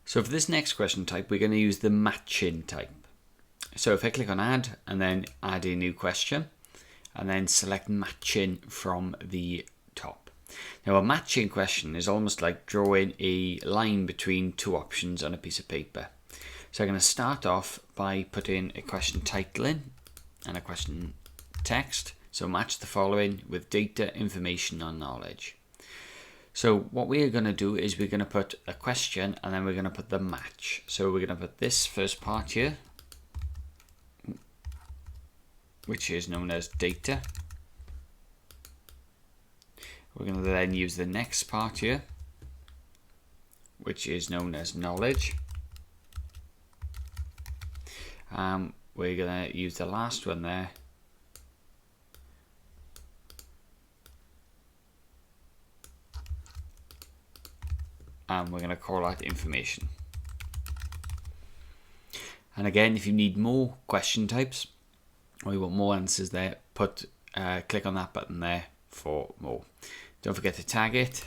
So for this next question type, we're going to use the matching type. So if I click on add and then add a new question and then select matching from the top. Now a matching question is almost like drawing a line between two options on a piece of paper. So I'm going to start off by putting a question title in and a question text. So match the following with data, information, or knowledge. So what we are going to do is we're going to put a question and then we're going to put the match. So we're going to put this first part here, which is known as data. We're going to then use the next part here, which is known as knowledge. We're going to use the last one there, and we're going to call out information. And again, if you need more question types or you want more answers there, click on that button there for more. Don't forget to tag it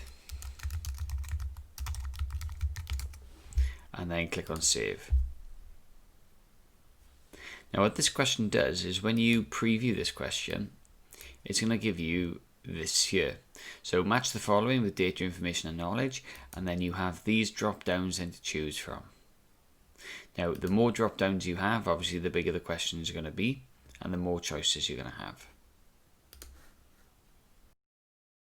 and then click on save. Now what this question does is when you preview this question, it's going to give you this here. So match the following with data, information, and knowledge, and then you have these drop downs then to choose from. Now the more drop downs you have, obviously the bigger the questions are going to be and the more choices you're going to have.